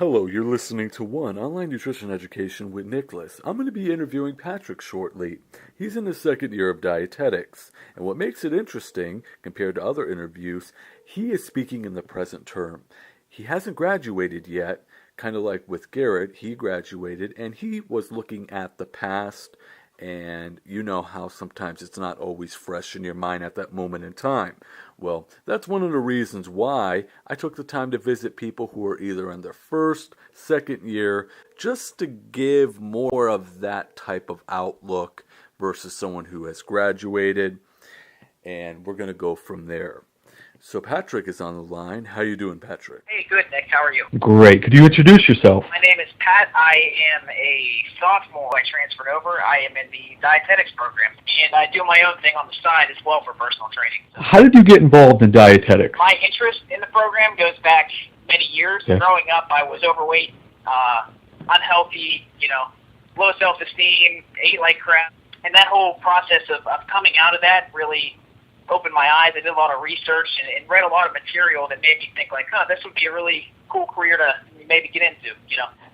Hello, you're listening to One Online Nutrition Education with Nicholas. I'm going to be interviewing Patrick shortly. He's in his second year of dietetics, and what makes it interesting, compared to other interviews, he is speaking in the present term. He hasn't graduated yet, kind of like with Garrett, he graduated, and he was looking at the past, and you know how sometimes it's not always fresh in your mind at that moment in time. Well, that's one of the reasons why I took the time to visit people who are either in their first, second year, just to give more of that type of outlook versus someone who has graduated, and we're going to go from there. So Patrick is on the line. How you doing, Patrick? Hey, good, Nick. How are you? Great. Could you introduce yourself? My name is Pat. I am a sophomore. I transferred over. I am in the dietetics program, and I do my own thing on the side as well for personal training. How did you get involved in dietetics? My interest in the program goes back many years. Okay. Growing up, I was overweight, unhealthy, low self-esteem, ate like crap. And that whole process of coming out of that really opened my eyes. I did a lot of research and read a lot of material that made me think like, this would be a really cool career to maybe get into,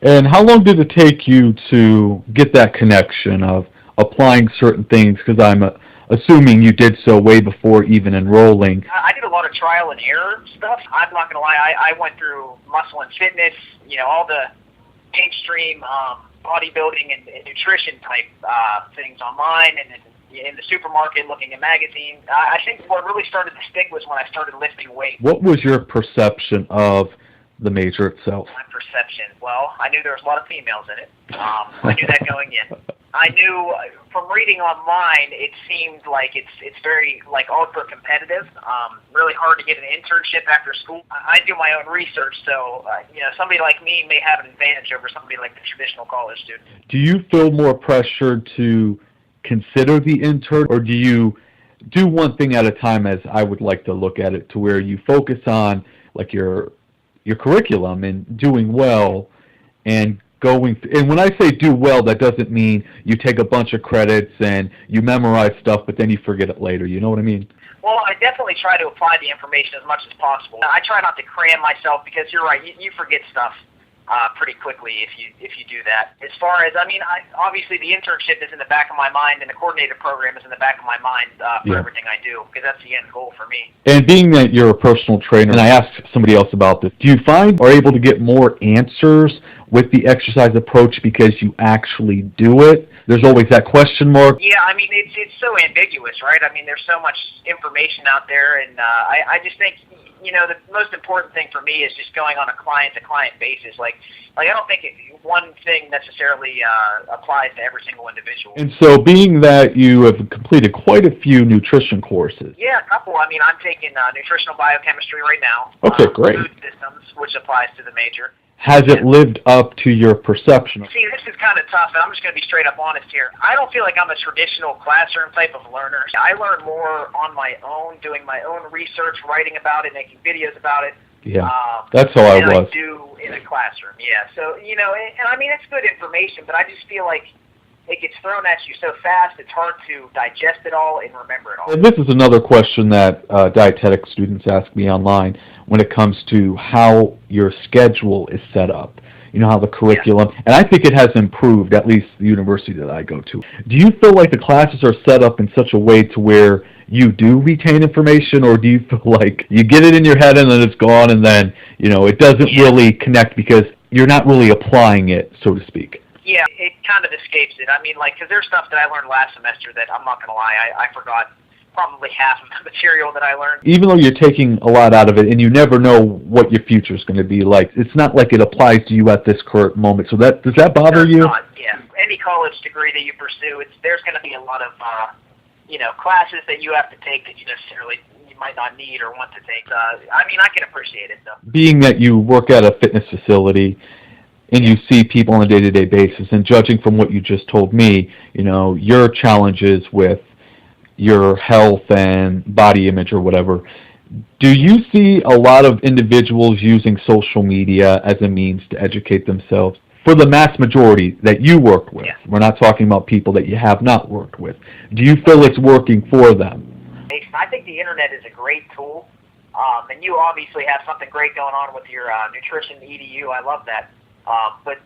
And how long did it take you to get that connection of applying certain things? Because I'm assuming you did so way before even enrolling. I did a lot of trial and error stuff. I'm not going to lie. I went through muscle and fitness, all the mainstream bodybuilding and nutrition type things online and in the supermarket looking at magazines. I think what really started to stick was when I started lifting weights. What was your perception of the major itself? My perception? Well, I knew there was a lot of females in it. I knew that going in. I knew from reading online, it seemed like it's very ultra competitive. Really hard to get an internship after school. I do my own research, so somebody like me may have an advantage over somebody like the traditional college student. Do you feel more pressured to consider the intern, or do you do one thing at a time, as I would like to look at it, to where you focus on like your curriculum and doing well and and when I say do well, that doesn't mean you take a bunch of credits and you memorize stuff but then you forget it later, you know what I mean? Well, I definitely try to apply the information as much as possible. I try not to cram myself because you're right, you forget stuff pretty quickly if you do that. As far as, obviously the internship is in the back of my mind and the coordinated program is in the back of my mind for everything I do, because that's the end goal for me. And being that you're a personal trainer, and I asked somebody else about this, do you find are able to get more answers with the exercise approach because you actually do it? There's always that question mark. Yeah, it's so ambiguous, right? There's so much information out there, and I just think, the most important thing for me is just going on a client-to-client basis. Like I don't think one thing necessarily applies to every single individual. And so being that you have completed quite a few nutrition courses. Yeah, a couple. I'm taking nutritional biochemistry right now. Okay, great. Food systems, which applies to the major. Has it lived up to your perception? See, this is kind of tough, and I'm just going to be straight up honest here. I don't feel like I'm a traditional classroom type of learner. I learn more on my own, doing my own research, writing about it, making videos about it. Yeah, that's how I was. I do in a classroom, yeah. So, and it's good information, but I just feel like it gets thrown at you so fast, it's hard to digest it all and remember it all. And this is another question that dietetic students ask me online when it comes to how your schedule is set up. How the curriculum, and I think it has improved, at least the university that I go to. Do you feel like the classes are set up in such a way to where you do retain information, or do you feel like you get it in your head and then it's gone and then, it doesn't really connect because you're not really applying it, so to speak? Yeah, it kind of escapes it. Because there's stuff that I learned last semester that I'm not going to lie, I forgot probably half of the material that I learned. Even though you're taking a lot out of it and you never know what your future is going to be like, it's not like it applies to you at this current moment. So does that bother you? Not, yeah. Any college degree that you pursue, there's going to be a lot of classes that you have to take that you might not need or want to take. I can appreciate it though. Being that you work at a fitness facility and you see people on a day-to-day basis, and judging from what you just told me, your challenges with your health and body image or whatever, do you see a lot of individuals using social media as a means to educate themselves? For the mass majority that you work with, we're not talking about people that you have not worked with. Do you feel it's working for them? I think the internet is a great tool, and you obviously have something great going on with your nutrition EDU. I love that. But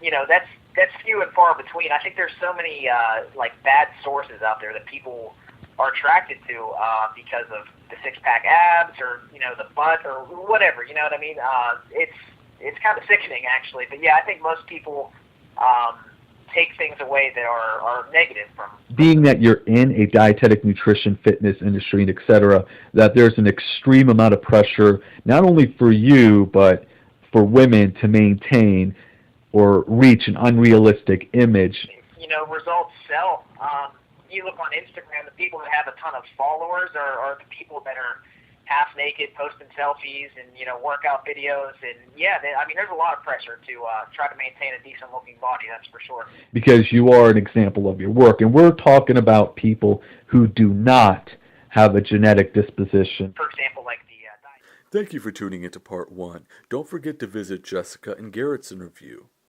that's few and far between. I think there's so many like bad sources out there that people are attracted to because of the six-pack abs or the butt or whatever. You know what I mean? It's kind of sickening actually. But yeah, I think most people take things away that are negative from. Being that you're in a dietetic nutrition fitness industry and et cetera, that there's an extreme amount of pressure not only for you but for women to maintain or reach an unrealistic image. Results sell. You look on Instagram, the people that have a ton of followers are the people that are half naked, posting selfies and workout videos, and there's a lot of pressure to try to maintain a decent looking body. That's for sure. Because you are an example of your work, and we're talking about people who do not have a genetic disposition. For example, like the Thank you for tuning into part 1. Don't forget to visit Jessica and Garrett's interview.